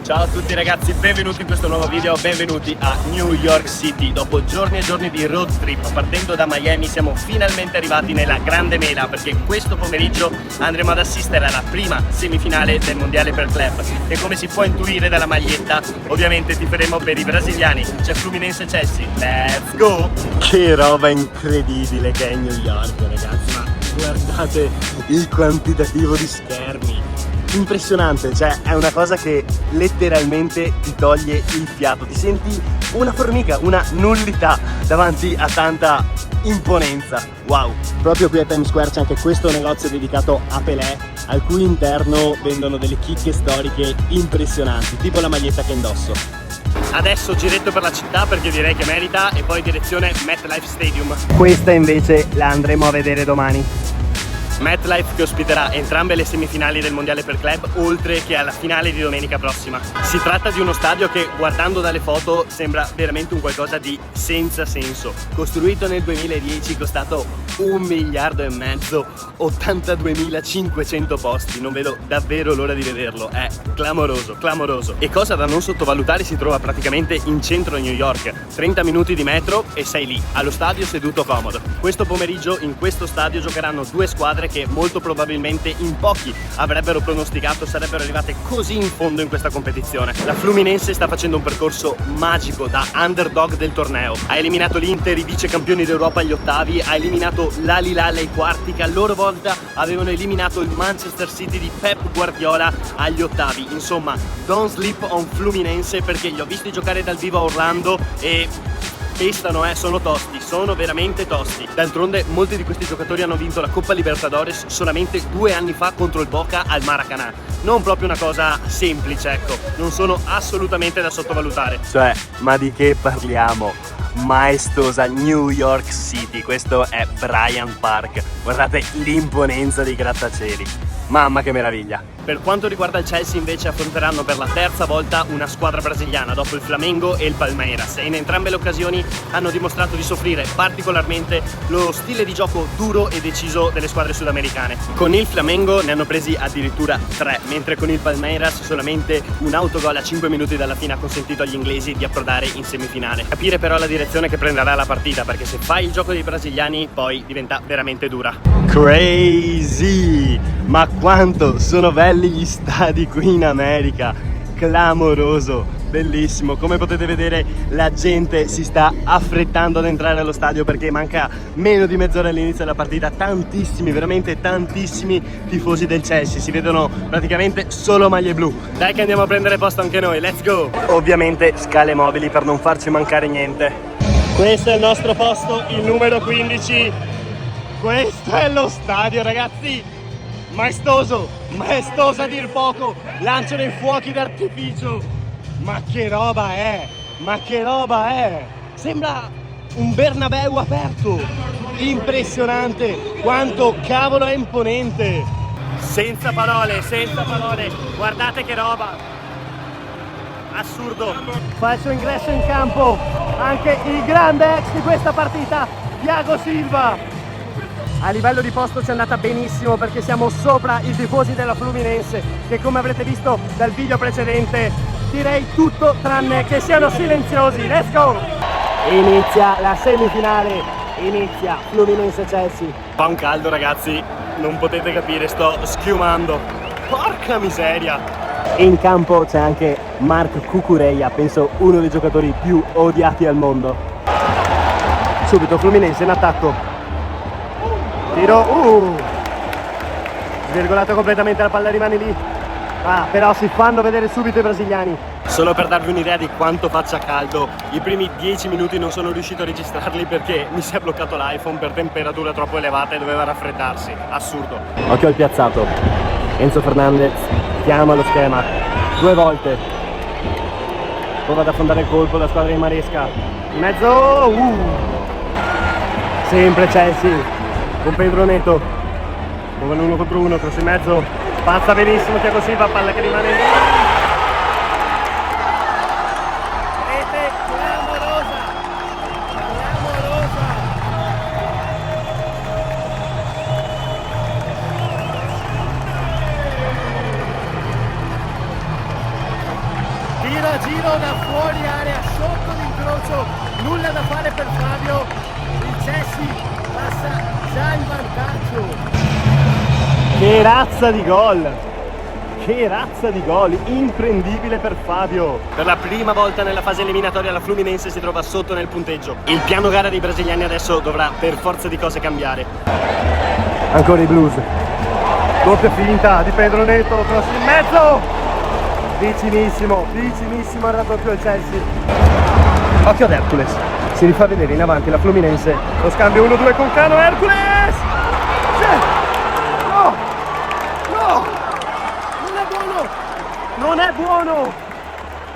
Ciao a tutti ragazzi, benvenuti in questo nuovo video, benvenuti a New York City. Dopo giorni e giorni di road trip partendo da Miami siamo finalmente arrivati nella grande mela, perché questo pomeriggio andremo ad assistere alla prima semifinale del mondiale per club e come si può intuire dalla maglietta ovviamente tiferemo per i brasiliani. C'è Fluminense Chelsea, let's go! Che roba incredibile che è New York ragazzi, ma guardate il quantitativo di schermi, impressionante, cioè è una cosa che letteralmente ti toglie il fiato, ti senti una formica, una nullità davanti a tanta imponenza. Wow! Proprio qui a Times Square c'è anche questo negozio dedicato a Pelé, al cui interno vendono delle chicche storiche impressionanti, tipo la maglietta che indosso. Adesso giretto per la città perché direi che merita e poi direzione MetLife Stadium. Questa invece la andremo a vedere domani. MetLife che ospiterà entrambe le semifinali del mondiale per club oltre che alla finale di domenica prossima. Si tratta di uno stadio che guardando dalle foto sembra veramente un qualcosa di senza senso. Costruito nel 2010, costato 1,5 miliardi, 82.500 posti, non vedo davvero l'ora di vederlo, è clamoroso, clamoroso. E cosa da non sottovalutare, si trova praticamente in centro a New York, 30 minuti di metro e sei lì, allo stadio seduto comodo. Questo pomeriggio in questo stadio giocheranno due squadre che molto probabilmente in pochi avrebbero pronosticato sarebbero arrivate così in fondo in questa competizione. La Fluminense sta facendo un percorso magico da underdog del torneo, ha eliminato l'Inter, i vice campioni d'Europa agli ottavi, ha eliminato l'Al Hilal ai quarti che a loro volta avevano eliminato il Manchester City di Pep Guardiola agli ottavi. Insomma, don't sleep on Fluminense, perché li ho visti giocare dal vivo a Orlando e pestano, sono tosti, sono veramente tosti. D'altronde molti di questi giocatori hanno vinto la Coppa Libertadores solamente 2 anni fa contro il Boca al Maracanã. Non proprio una cosa semplice, ecco, non sono assolutamente da sottovalutare. Cioè, ma di che parliamo? Maestosa New York City, questo è Bryant Park, guardate l'imponenza dei grattacieli, mamma che meraviglia. Per quanto riguarda il Chelsea invece affronteranno per la terza volta una squadra brasiliana dopo il Flamengo e il Palmeiras e in entrambe le occasioni hanno dimostrato di soffrire particolarmente lo stile di gioco duro e deciso delle squadre sudamericane. Con il Flamengo ne hanno presi addirittura 3, mentre con il Palmeiras solamente un autogol a 5 minuti dalla fine ha consentito agli inglesi di approdare in semifinale. Capire però la direzione che prenderà la partita, perché se fai il gioco dei brasiliani poi diventa veramente dura. Crazy! Ma quanto sono belli gli stadi qui in America, clamoroso, bellissimo. Come potete vedere la gente si sta affrettando ad entrare allo stadio perché manca meno di mezz'ora all'inizio della partita. Tantissimi, veramente tantissimi tifosi del Chelsea, si vedono praticamente solo maglie blu. Dai che andiamo a prendere posto anche noi, let's go! Ovviamente scale mobili per non farci mancare niente. Questo è il nostro posto, il numero 15. Questo è lo stadio ragazzi, maestoso, maestoso a dir poco, lanciano i fuochi d'artificio, ma che roba è, ma che roba è, sembra un Bernabéu aperto, impressionante, quanto cavolo è imponente, senza parole, guardate che roba, assurdo. Fa il suo ingresso in campo anche il grande ex di questa partita, Thiago Silva. A livello di posto ci è andata benissimo perché siamo sopra i tifosi della Fluminense che, come avrete visto dal video precedente, direi tutto tranne che siano silenziosi. Let's go! Inizia la semifinale, inizia Fluminense Chelsea. Fa un caldo ragazzi, non potete capire, sto schiumando. Porca miseria! In campo c'è anche Marc Cucurella, penso uno dei giocatori più odiati al mondo. Subito Fluminense in attacco. Tiro, svirgolato completamente, la palla rimane lì. Però si fanno vedere subito i brasiliani. Solo per darvi un'idea di quanto faccia caldo, i primi 10 minuti non sono riuscito a registrarli perché mi si è bloccato l'iPhone per temperatura troppo elevata e doveva raffreddarsi. Assurdo. Occhio al piazzato. Enzo Fernandez chiama lo schema 2 volte. Prova ad affondare il colpo la squadra di Maresca. In mezzo, sempre Chelsea con Pedro Neto, muove l'1 contro 1, cross in mezzo, passa benissimo Thiago Silva, palla che rimane lì. Rete clamorosa, clamorosa. Tiro a giro da fuori area, sotto l'incrocio, nulla da fare per Fabio, il Chelsea passa già in vantaggio. Che razza di gol! Che razza di gol! Imprendibile per Fabio! Per la prima volta nella fase eliminatoria la Fluminense si trova sotto nel punteggio. Il piano gara dei brasiliani adesso dovrà per forza di cose cambiare. Ancora i Blues. Doppia finta di Pedro Neto, cross in mezzo! Vicinissimo, vicinissimo al raddoppio del Chelsea. Occhio ad Hercules. Si rifà vedere in avanti la Fluminense. Lo scambio 1-2 con Cano. Hercules! No! No! Non è buono! Non è buono!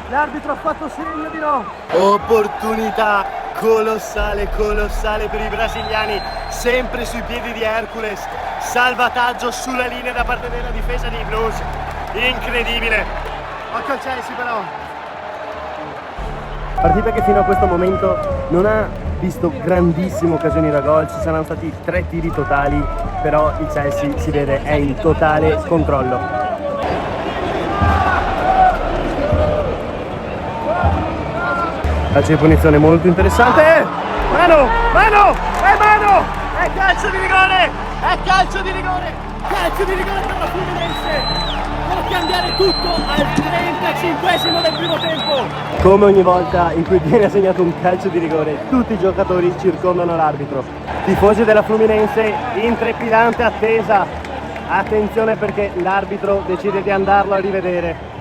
L'arbitro ha fatto segno di no! Opportunità colossale, colossale per i brasiliani, sempre sui piedi di Hercules, salvataggio sulla linea da parte della difesa dei Blues, incredibile. Occhio al Chelsea però! Partita che fino a questo momento non ha visto grandissime occasioni da gol, ci saranno stati 3 tiri totali, però il Chelsea si vede è in totale controllo. Calcio di punizione molto interessante. Mano! Mano! È mano! È calcio di rigore! È calcio di rigore! Calcio di rigore per la Fluminense, può cambiare tutto al 35esimo del primo tempo. Come ogni volta in cui viene assegnato un calcio di rigore, tutti i giocatori circondano l'arbitro. Tifosi della Fluminense in trepidante attesa. Attenzione perché l'arbitro decide di andarlo a rivedere.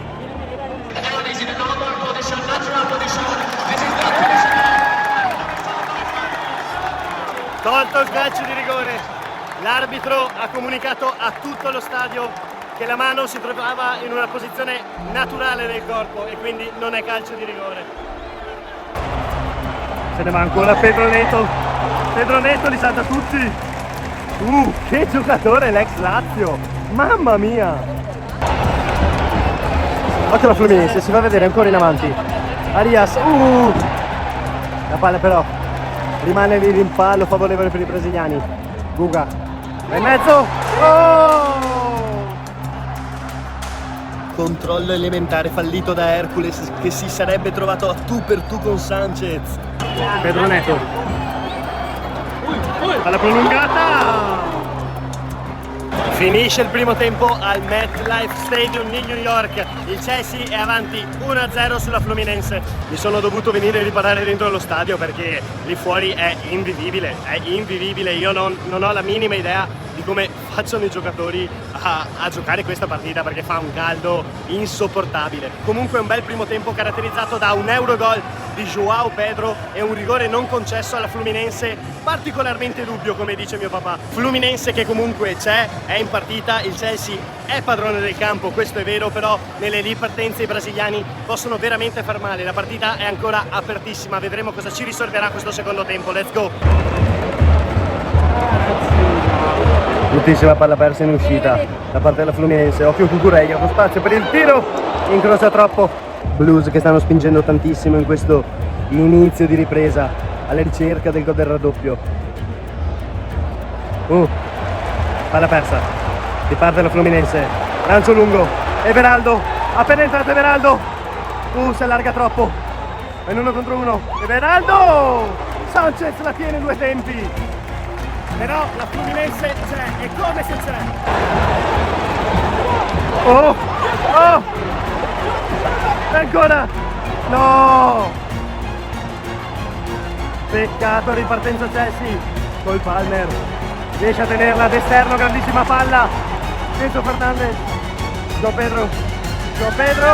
Tolto il calcio di rigore, l'arbitro ha comunicato a tutto lo stadio che la mano si trovava in una posizione naturale del corpo e quindi non è calcio di rigore. Se ne va ancora Pedro Neto. Pedro Neto li salta tutti. Che giocatore l'ex Lazio. Mamma mia. Occhio la Fluminense, si fa vedere ancora in avanti. Arias. La palla però rimane lì, rimpallo favorevole per i brasiliani. Guga. Va in mezzo. Controllo elementare fallito da Hercules che si sarebbe trovato a tu per tu con Sanchez. Pedro Neto. Palla prolungata. Finisce il primo tempo al MetLife Stadium di New York. Il Chelsea è avanti 1-0 sulla Fluminense. Mi sono dovuto venire a riparare dentro lo stadio perché lì fuori è invivibile. È invivibile. Io non ho la minima idea di come facciano i giocatori a giocare questa partita perché fa un caldo insopportabile. Comunque un bel primo tempo caratterizzato da un Eurogol di João Pedro e un rigore non concesso alla Fluminense particolarmente dubbio, come dice mio papà. Fluminense che comunque c'è, è in partita, il Chelsea è padrone del campo, questo è vero, però nelle ripartenze i brasiliani possono veramente far male. La partita è ancora apertissima, vedremo cosa ci risolverà questo secondo tempo. Let's go! Bruttissima palla persa in uscita da parte della Fluminense. Occhio Cucurella con spazio per il tiro, incrocia troppo. Blues che stanno spingendo tantissimo in questo inizio di ripresa alla ricerca del gol del raddoppio. Palla persa, riparte la Fluminense, lancio lungo, Everaldo, appena entrato Everaldo, si allarga troppo, è in 1 contro 1, Everaldo, Sanchez la tiene in 2 tempi, però la Fluminense c'è, è come se c'è. Ancora, no, peccato, ripartenza Chelsea, col Palmer. Riesce a tenerla ad esterno, grandissima palla. Enzo Fernandez. João Pedro. João Pedro!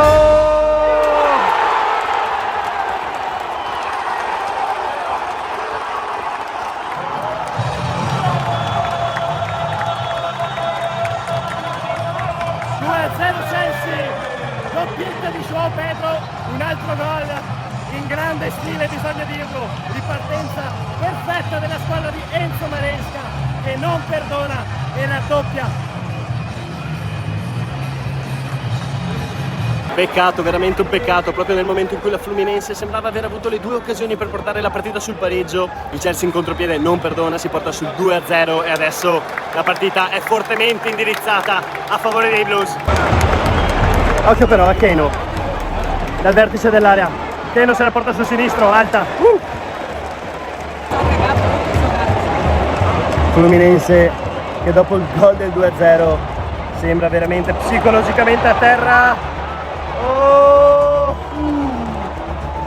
2-0 Chelsea, doppietta di João Pedro, un altro gol in grande stile, bisogna dirlo, ripartenza perfetta della squadra di Enzo Maresca che non perdona e raddoppia. Peccato, veramente un peccato, proprio nel momento in cui la Fluminense sembrava aver avuto le 2 occasioni per portare la partita sul pareggio, il Chelsea in contropiede non perdona, si porta sul 2-0 e adesso la partita è fortemente indirizzata a favore dei Blues. Occhio però a Keno. dal vertice dell'area. Keno se la porta sul sinistro, alta. Fluminense che dopo il gol del 2-0 sembra veramente psicologicamente a terra.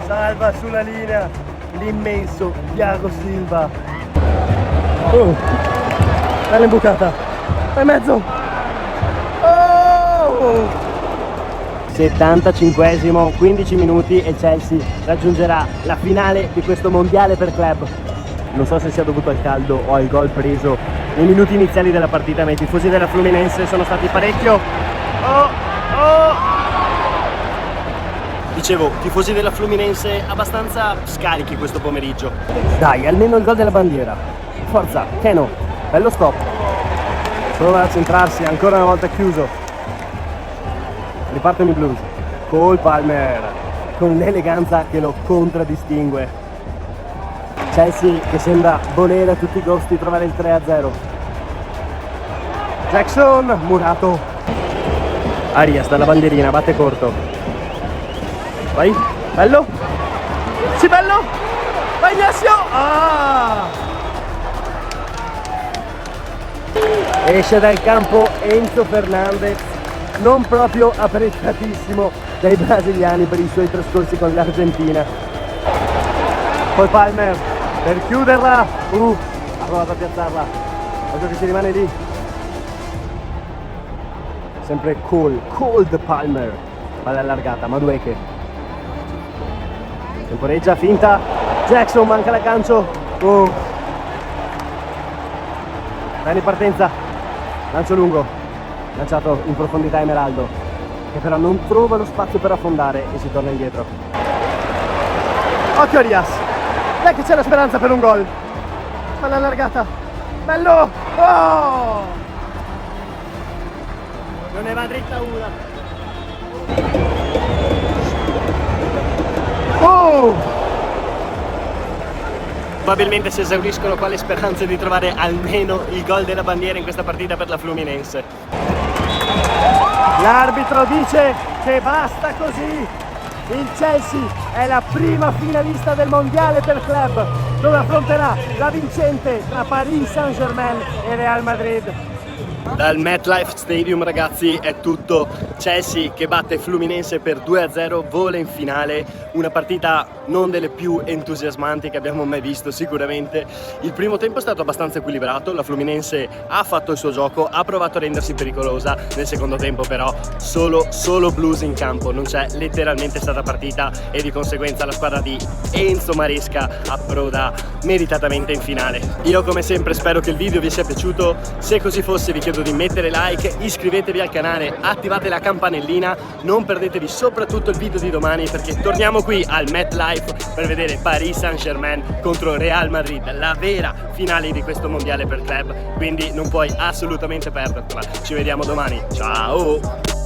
Salva sulla linea l'immenso Thiago Silva. Bella imbucata, vai in mezzo. 75esimo, 15 minuti e Chelsea raggiungerà la finale di questo mondiale per club. Non so se sia dovuto al caldo o al gol preso nei minuti iniziali della partita, ma i tifosi della Fluminense sono stati parecchio. Dicevo, tifosi della Fluminense abbastanza scarichi questo pomeriggio. Dai, almeno il gol della bandiera. Forza, Keno, bello stop. Prova a centrarsi, ancora una volta chiuso. Ripartono i Blues. Cole Palmer, con l'eleganza che lo contraddistingue. Chelsea che sembra volere a tutti i costi trovare il 3-0. Jackson, murato. Arias dalla bandierina, batte corto. Vai, bello. Sì, bello. Vai Ignacio. Esce dal campo Enzo Fernandez, non proprio apprezzatissimo dai brasiliani per i suoi trascorsi con l'Argentina. Poi Palmer per chiuderla, ha provato a piazzarla, vedo che ci rimane lì. Sempre Cold Palmer, palla allargata, Madueke. Temporeggia, finta, Jackson manca la gancio. Bene, partenza, lancio lungo, lanciato in profondità Emeraldo, che però non trova lo spazio per affondare e si torna indietro. Occhio Arias, dai che c'è la speranza per un gol. Palla allargata, bello. Non ne va dritta una. Probabilmente si esauriscono qua le speranze di trovare almeno il gol della bandiera in questa partita per la Fluminense. L'arbitro dice che basta così. Il Chelsea è la prima finalista del mondiale per club, dove affronterà la vincente tra Paris Saint-Germain e Real Madrid. Dal MetLife Stadium, ragazzi, è tutto. Chelsea che batte Fluminense per 2-0, vola in finale, una partita non delle più entusiasmanti che abbiamo mai visto sicuramente. Il primo tempo è stato abbastanza equilibrato, la Fluminense ha fatto il suo gioco, ha provato a rendersi pericolosa. Nel secondo tempo però solo Blues in campo, non c'è letteralmente stata partita e di conseguenza la squadra di Enzo Maresca approda meritatamente in finale. Io come sempre spero che il video vi sia piaciuto, se così fosse vi chiedo di mettere like, iscrivetevi al canale, attivate la campanellina, non perdetevi soprattutto il video di domani perché torniamo qui al MetLife per vedere Paris Saint-Germain contro Real Madrid, la vera finale di questo mondiale per club, quindi non puoi assolutamente perdertela. Ci vediamo domani, ciao!